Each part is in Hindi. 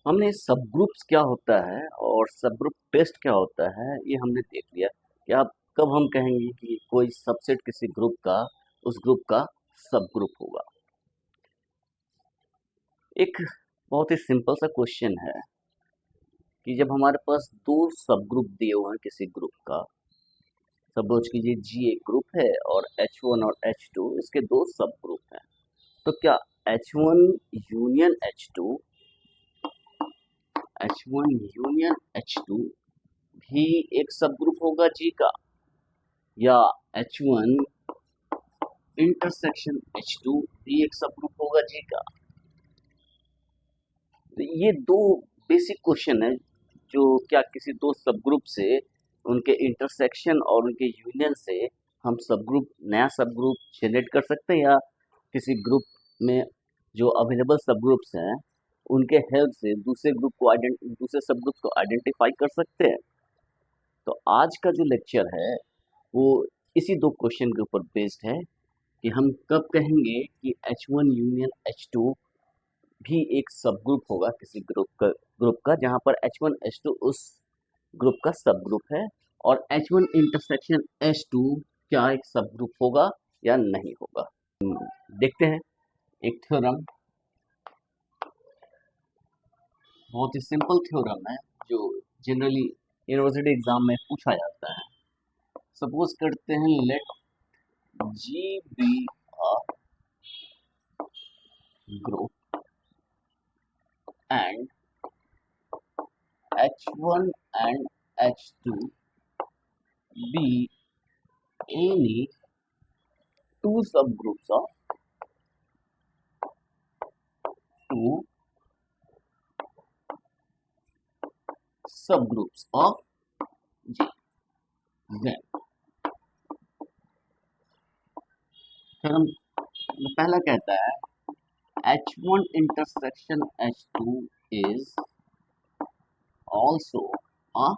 हमने सब ग्रुप्स क्या होता है और सब ग्रुप टेस्ट क्या होता है ये हमने देख लिया कि अब कब हम कहेंगे कि कोई सबसेट किसी ग्रुप का उस ग्रुप का सब ग्रुप होगा। एक बहुत ही सिंपल सा क्वेश्चन है कि जब हमारे पास दो सब ग्रुप दिए हुए हैं किसी ग्रुप का, सपोज कीजिए जी एक ग्रुप है और H1 और H2 इसके दो सब ग्रुप हैं, तो क्या H1 union H2 H1 union H2 भी एक सब ग्रुप होगा जी का, या H1 इंटरसेक्शन H2 भी एक सब ग्रुप होगा जी का। तो ये दो बेसिक क्वेश्चन है जो क्या किसी दो सब ग्रुप से उनके इंटरसेक्शन और उनके यूनियन से हम सब ग्रुप नया सब ग्रुप जनरेट कर सकते हैं, या किसी ग्रुप में जो अवेलेबल सब ग्रुप्स हैं उनके हेल्प से दूसरे सब ग्रुप को आइडेंटिफाई कर सकते हैं। तो आज का जो लेक्चर है वो इसी दो क्वेश्चन के ऊपर बेस्ड है कि हम कब कहेंगे कि H1 यूनियन H2 भी एक सब ग्रुप होगा किसी ग्रुप का जहां पर H1 H2 उस ग्रुप का सब ग्रुप है, और H1 इंटरसेक्शन H2 क्या एक सब ग्रुप होगा या नहीं होगा। देखते हैं एक थ्योरम, बहुत ही सिंपल थ्योरम है जो जनरली यूनिवर्सिटी एग्जाम में पूछा जाता है। सपोज करते हैं late G be a group and H1 and H2 be any two subgroups of two subgroups of G. Then theorem पहला कहता है H1 intersection H2 is also a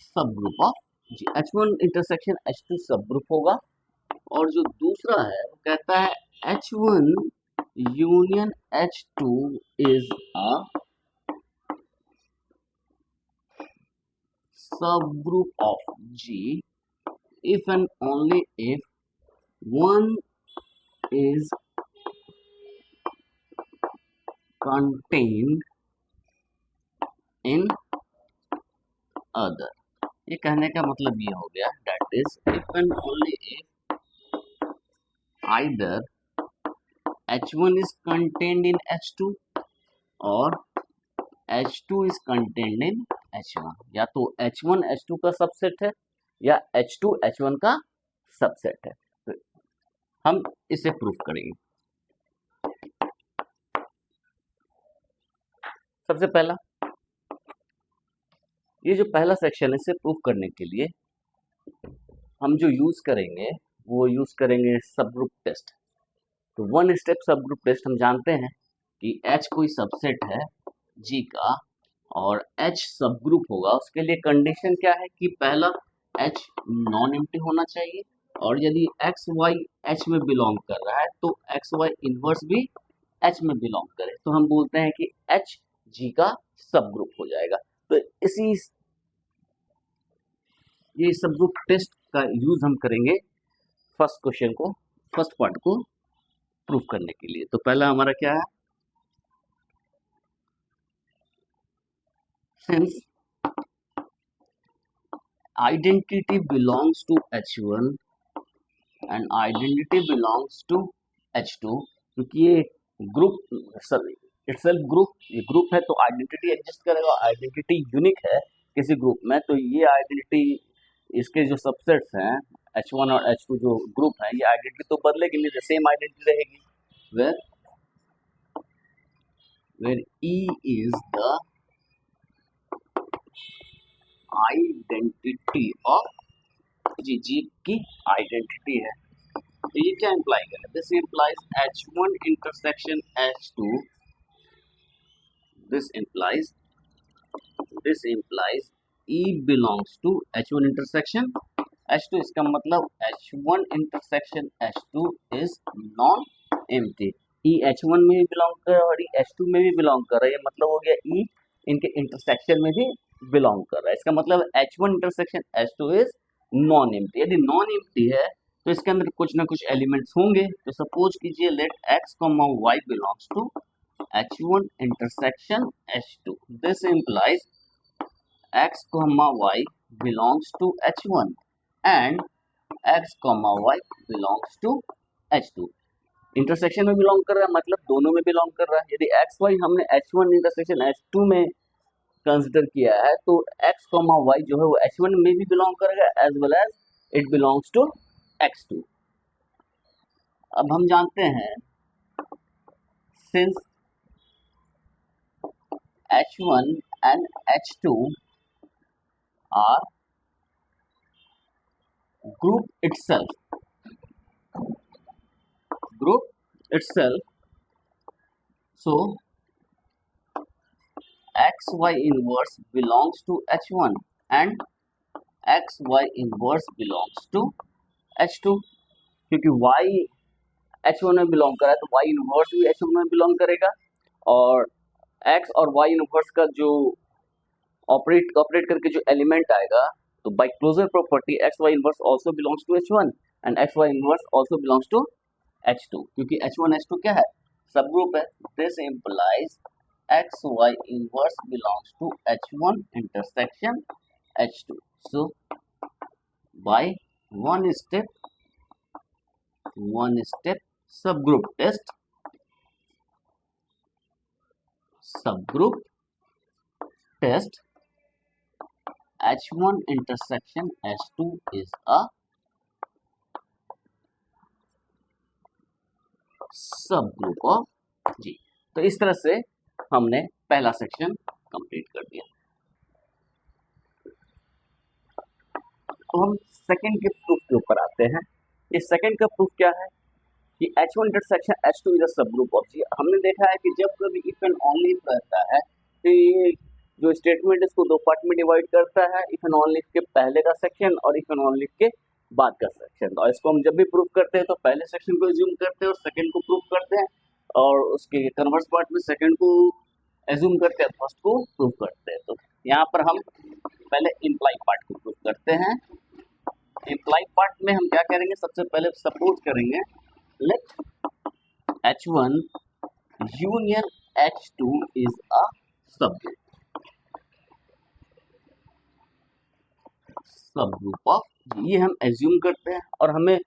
subgroup of G. H1 intersection H2 subgroup होगा, और जो दूसरा है वो कहता है H1 union H2 is a subgroup of G if and only if one is contained in other। ये कहने का मतलब ये हो गया that is if and only if either H1 is contained in H2 और H2 is contained in H1, या तो H1 H2 का सबसेट है या H2 H1 का सबसेट है। तो हम इसे प्रूफ करेंगे। सबसे पहला ये जो पहला सेक्शन है इसे प्रूफ करने के लिए हम जो यूज करेंगे वो यूज करेंगे सब ग्रुप टेस्ट। तो वन स्टेप सब ग्रुप टेस्ट हम जानते हैं कि H कोई सबसेट है G का और H सब ग्रुप होगा, उसके लिए कंडीशन क्या है कि पहला H नॉन एम्प्टी होना चाहिए, और यदि एक्स वाई H में बिलोंग कर रहा है तो एक्स वाई इनवर्स भी H में बिलोंग करे, तो हम बोलते हैं कि H G का सब ग्रुप हो जाएगा। तो ये सब ग्रुप टेस्ट का यूज हम करेंगे फर्स्ट पार्ट को प्रूफ करने के लिए। तो पहला हमारा क्या है, since identity belongs to H1 and identity belongs to H2, क्योंकि ये ग्रुप इटसेल्फ ये ग्रुप है तो आइडेंटिटी एग्जिस्ट करेगा, आइडेंटिटी यूनिक है किसी ग्रुप में, तो ये आइडेंटिटी इसके जो सबसेट्स हैं H1 और H2 जो ग्रुप है ये आइडेंटिटी तो बदलेगी नहीं, सेम आइडेंटिटी रहेगी, where E is the identity of G की आइडेंटिटी है। तो ये क्या इंप्लाई करें, this implies H1 intersection H2, this implies E belongs to H1 intersection H2। इसका मतलब H1 intersection H2 is non empty. E H1 में भी बिलोंग कर रहा है और ई H2 में भी बिलोंग कर रहा है, ये मतलब हो गया ई इनके इंटरसेक्शन में भी बिलोंग कर रहा है। इसका मतलब H1 intersection H2 is non empty. यदि नॉन एम्प्टी है तो इसके अंदर कुछ ना कुछ एलिमेंट्स होंगे। तो सपोज कीजिए let x, y belongs to H1 intersection H2. This implies x, y belongs to H1 and x, y belongs to H2. Intersection में बिलोंग कर रहा है मतलब दोनों में बिलोंग कर रहा है। यदि एक्स वाई हमने H1 इंटरसेक्शन H2 में कंसिडर किया है तो x, y जो है वो H1 में भी बिलोंग करेगा as well as it belongs to X2। अब हम जानते हैं since H1 and H2 are group itself, so xy inverse belongs to H1 and xy inverse belongs to H2। क्योंकि y H1 में बिलोंग कर रहा है तो y इनवर्स भी H1 में बिलोंग करेगा और x और y इनवर्स का जो ऑपरेट करके जो एलिमेंट आएगा तो by closure property x y inverse also belongs to H1 and x y inverse also belongs to H2। क्योंकि H1 H2 क्या है, सब ग्रुप है। This implies x y inverse belongs to H1 intersection H2। So by one step subgroup test, H1 intersection H2 is a subgroup of G। तो इस तरह से हमने पहला सेक्शन कंप्लीट कर दिया। तो हम सेकंड के प्रूफ के ऊपर आते हैं। ये सेकंड का प्रूफ क्या है कि H1 intersection H2 is a subgroup of G। हमने देखा है कि जब कभी इफ एंड ओनली इफ रहता है तो ये जो स्टेटमेंट इसको दो पार्ट में डिवाइड करता है, इफ एंड ओनली इफ के पहले का सेक्शन और इफ एंड ओनली इफ के बाद का सेक्शन। और इसको हम जब भी प्रूफ करते हैं तो पहले सेक्शन को एज्यूम करते हैं और सेकंड को प्रूफ करते हैं और उसके कन्वर्स पार्ट में सेकंड को एज्यूम करते हैं, फर्स्ट को प्रूफ करते हैं। तो यहाँ पर हम पहले इम्प्लाई पार्ट को प्रूफ करते हैं। इम्प्लाई पार्ट में हम क्या करेंगे, सबसे पहले सपोज करेंगे let H1 union H2 is a subgroup of G। ये हम एज्यूम करते हैं और हमें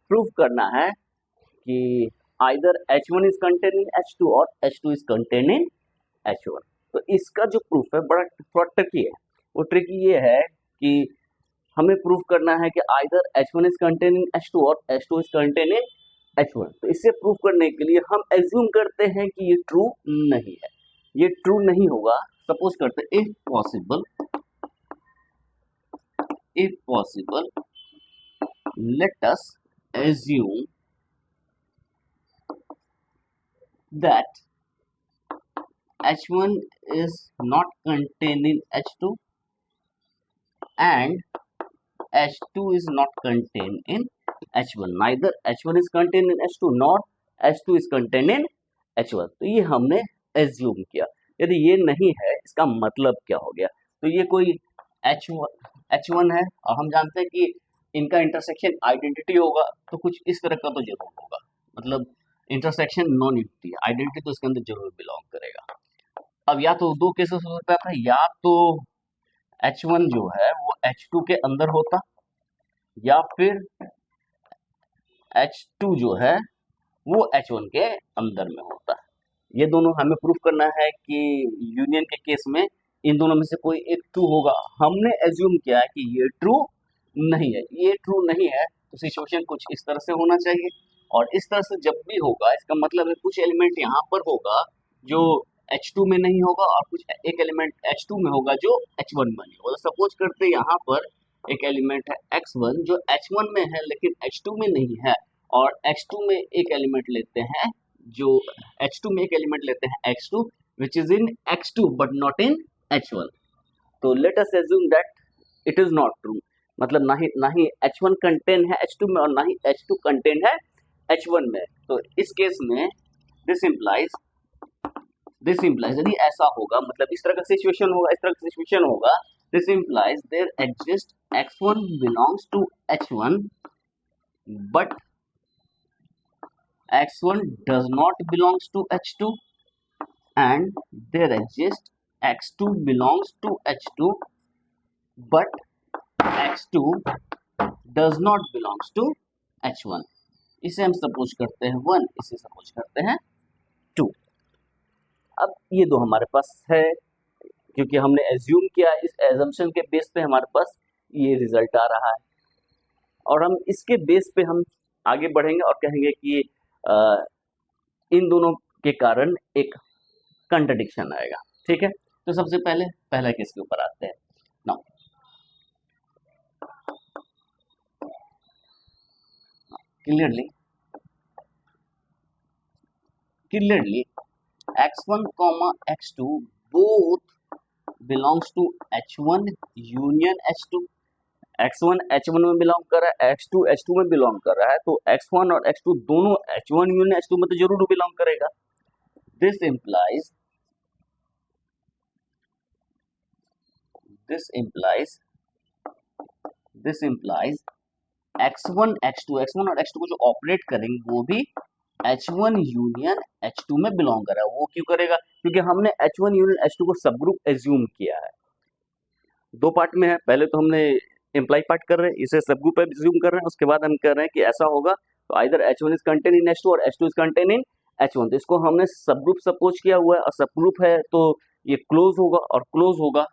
प्रूव करना है कि either H1 is contain in H2 और H2 is contain in H1। तो इसका जो प्रूफ है बड़ा थोड़ा ट्रिकी है। वो ट्रिकी ये है कि हमें प्रूव करना है कि either H1 is contain in H2 और H2 is contain in H1। तो इसे प्रूव करने के लिए हम एज्यूम करते हैं कि ये ट्रू नहीं है, ये ट्रू नहीं होगा। सपोज करते हैं if possible let us assume that H1 is not contained in H2 and H2 is not contained in H1। neither H1 is contained in H2 nor H2 is contained in H1। तो ये हमने एज्यूम किया। यदि ये नहीं है इसका मतलब क्या हो गया, तो ये कोई H1 है और हम जानते हैं कि इनका इंटरसेक्शन आइडेंटिटी होगा तो कुछ इस तरह का तो जरूर होगा। मतलब इंटरसेक्शन नॉन यूनिटी है, आइडेंटिटी तो इसके अंदर जरूर बिलोंग करेगा। अब या तो दो केसेस हो सकता था, या तो H1 जो है वो H2 के अंदर होता या फिर H2 जो है वो H1 के अंदर में होता है। ये दोनों हमें प्रूफ करना है कि यूनियन के केस में इन दोनों में से कोई एक ट्रू होगा। हमने एज्यूम किया है कि ये ट्रू नहीं है, ये ट्रू नहीं है तो सिचुएशन कुछ इस तरह से होना चाहिए। और इस तरह से जब भी होगा इसका मतलब है कुछ एलिमेंट यहाँ पर होगा जो H2 में नहीं होगा और कुछ एक एलिमेंट H2 में होगा जो H1 में नहीं होगा। सपोज करते यहाँ पर एक एलिमेंट है X1 जो H1 में है लेकिन H2 में नहीं है, और H2 में एक एलिमेंट लेते हैं जो H2 में एक एलिमेंट लेते हैं X2 which is in X2 but not in H1। तो let us assume that it is not true। मतलब ना ही H1 कंटेन है H2 में और ना ही H2 कंटेन है H1 में, तो इस केस में दिस इम्प्लाइज यदि ऐसा होगा, मतलब इस तरह का सिचुएशन होगा, इस तरह का सिचुएशन होगा, this implies there exist x1 belongs to h1 but x1 does not belongs to h2 and there exists x2 belongs to h2 but x2 does not belongs to h1। इसे हम सपोज करते हैं 1, इसे सपोज करते हैं 2। अब ये दो हमारे पास है, क्योंकि हमने एज्यूम किया, इस एजम्पशन के बेस पे हमारे पास ये रिजल्ट आ रहा है, और हम इसके बेस पे हम आगे बढ़ेंगे और कहेंगे कि इन दोनों के कारण एक कंट्रडिक्शन आएगा। ठीक है, तो सबसे पहले पहला केस के ऊपर आते हैं। Now clearly x1 x2 both belongs to h1 union h2। x1 h1 में बिलोंग कर रहा है, x2 h2 में बिलोंग कर रहा है, तो x1 और x2 दोनों h1 यूनियन h2 में तो जरूर बिलोंग करेगा। दिस implies x1 और x2 को जो ऑपरेट करेंगे वो भी h1 यूनियन h2 में बिलोंग कर रहा है। वो क्यों करेगा? क्योंकि हमने h1 यूनियन h2 को सब ग्रुप एज्यूम किया है। दो पार्ट में है, पहले तो हमने इम्प्लाई पार्ट कर रहे हैं, इसे सब ग्रुप एज्यूम कर रहे हैं, उसके बाद हम कह रहे हैं कि ऐसा होगा तो either h1 is contain in h2 और h2 is contain in h1। तो इसको हमने सब ग्रुप सपोज किया हुआ है, और सब ग्रुप है तो ये क्लोज होगा, और क्लोज होगा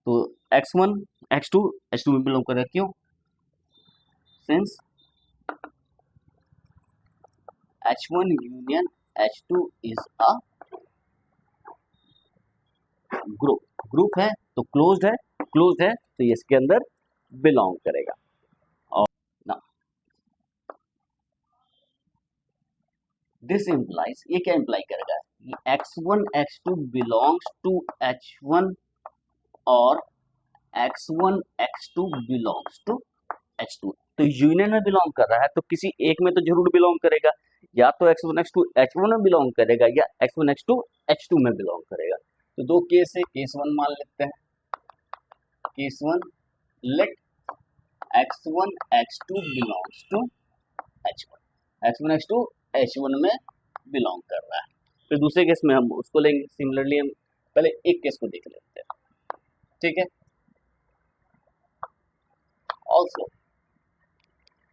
तो x1 x2 h2 में बिलोंग करेगा। क्यों? Since h1 union h2 is a group है तो क्लोज्ड है तो ये इसके अंदर बिलोंग करेगा। और ना दिस इम्प्लाइज, ये क्या इम्प्लाई करेगा? x1 x2 belongs to h1 और x1 x2 belongs to h2। तो यूनियन में बिलोंग कर रहा है तो किसी एक में तो जरूर बिलोंग करेगा, या तो x1 x2 h1 में बिलोंग करेगा या x1 x2 h2 में बिलोंग करेगा। तो दो केस है, केस 1 मान लेते हैं। Case 1, late x1 x2 belongs to h1, x1 x2 h1 में बिलोंग कर रहा है। फिर दूसरे केस में हम उसको लेंगे, सिमिलरली हम पहले एक केस को देख लेते हैं। ठीक है, ऑल्सो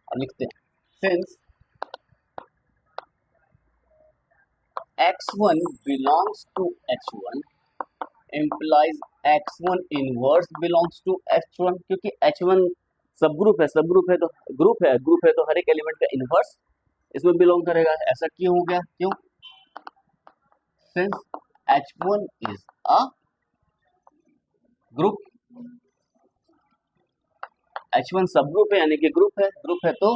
और लिखते हैं since x1 belongs to h1 implies x1 inverse belongs to h1, क्योंकि h1 सब ग्रुप है तो ग्रुप है तो हर एक एलिमेंट का इनवर्स इसमें बिलोंग करेगा। ऐसा क्यों हो गया? क्यों? Since h1 is a group, h1 सब ग्रुप है यानी कि ग्रुप है तो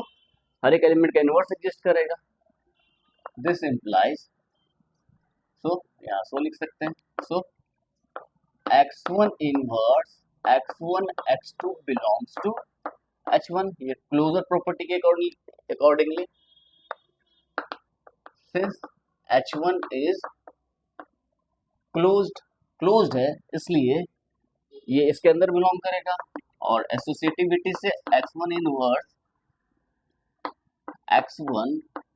हर एक एलिमेंट का इनवर्स एग्जिस्ट करेगा। दिस इम्प्लाइज, सो यहाँ सो लिख सकते हैं, सो x1 inverse x1 x2 belongs to h1, ये क्लोजर प्रॉपर्टी के accordingly since h1 is closed है इसलिए ये इसके अंदर बिलोंग करेगा, और एसोसिएटिविटी से x1 inverse x1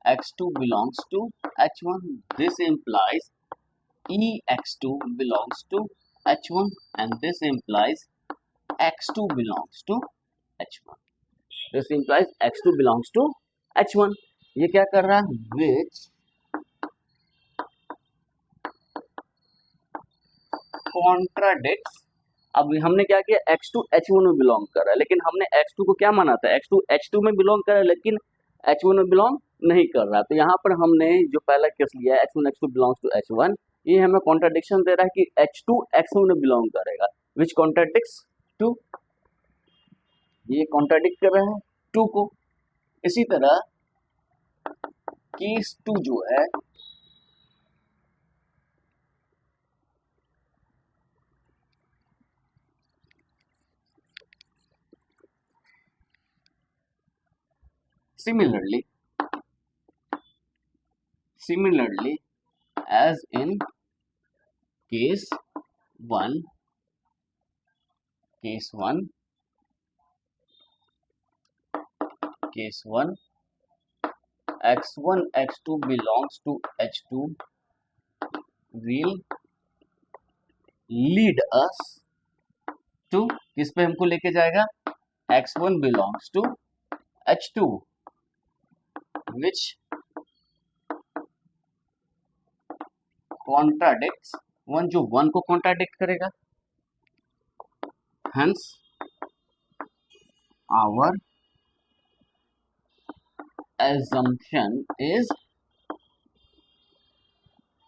x2 belongs to h1। This implies ex2 belongs to h1 and this implies x2 belongs to h1। This implies x2 belongs to h1। ये क्या कर रहा है? Which contradicts, अब हमने क्या किया, x2 h1 में बिलोंग कर रहा है, लेकिन हमने x2 को क्या माना था? x2 h2 में बिलोंग कर रहा है लेकिन h1 में बिलोंग नहीं कर रहा। तो यहाँ पर हमने जो पहला केस लिया है x1 x2 belongs to h1, ये हमें कॉन्ट्राडिक्शन दे रहा है कि h2 x1 में बिलोंग करेगा, विच कॉन्ट्राडिक्ट्स टू, ये कॉन्ट्राडिक्ट कर रहा है 2 को। इसी तरह केस 2 जो है similarly Similarly, as in case 1, case 1, x1 x2 belongs to h2 will lead us to, किस पे हमको लेके जाएगा, x1 belongs to h2 which contradicts 1, जो 1 को contradict करेगा, hence our assumption is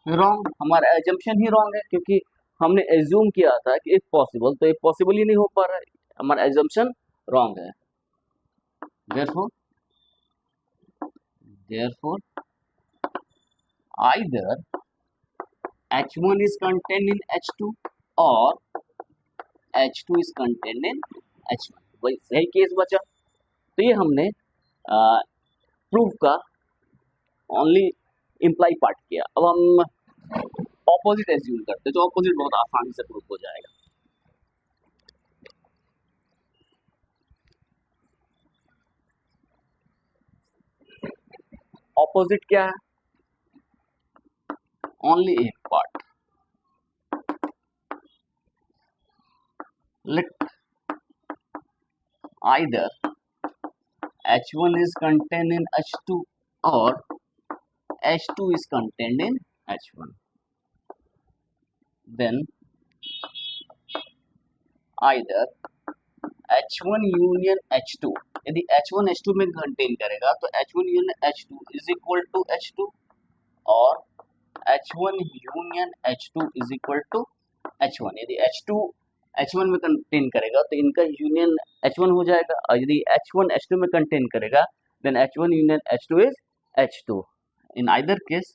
wrong. हमारा assumption ही wrong है, क्योंकि हमने assume किया था कि if possible, तो if possible ही नहीं हो पा रहा है, हमारा assumption wrong है. Therefore either H1 is contained in H2 or H2 is contained in H1. वही सही केस बचा. तो ये हमने प्रूफ का ओनली इम्प्लाई पार्ट किया. अब हम ऑपोजिट एज्यूम करते हैं, तो ऑपोजिट बहुत आसानी से प्रूफ हो जाएगा. ऑपोजिट क्या है? ओनली एक part. Let either H1 is contained in H2 or H2 is contained in H1. Then either H1 union H2, यदि H1 H2 में कंटेन करेगा तो H1 union H2 is equal to H2, और H1 union H2 is equal to H1. यदि H2 H1 में कंटेन करेगा तो इनका यूनियन H1 हो जाएगा, और यदि H1 H2 में कंटेन करेगा then H1 union H2 is H2. In either case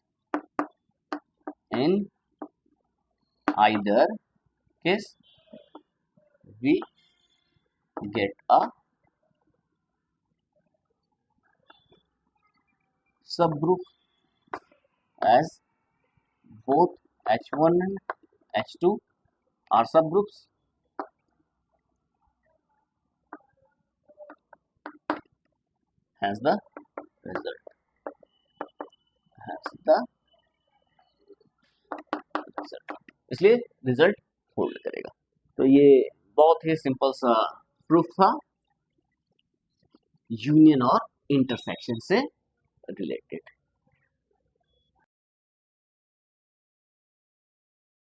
we get a subgroup as both H1 and H2 are subgroups. Hence the result. इसलिए रिजल्ट होल्ड करेगा. तो ये बहुत ही सिंपल सा प्रूफ था यूनियन और इंटरसेक्शन से रिलेटेड.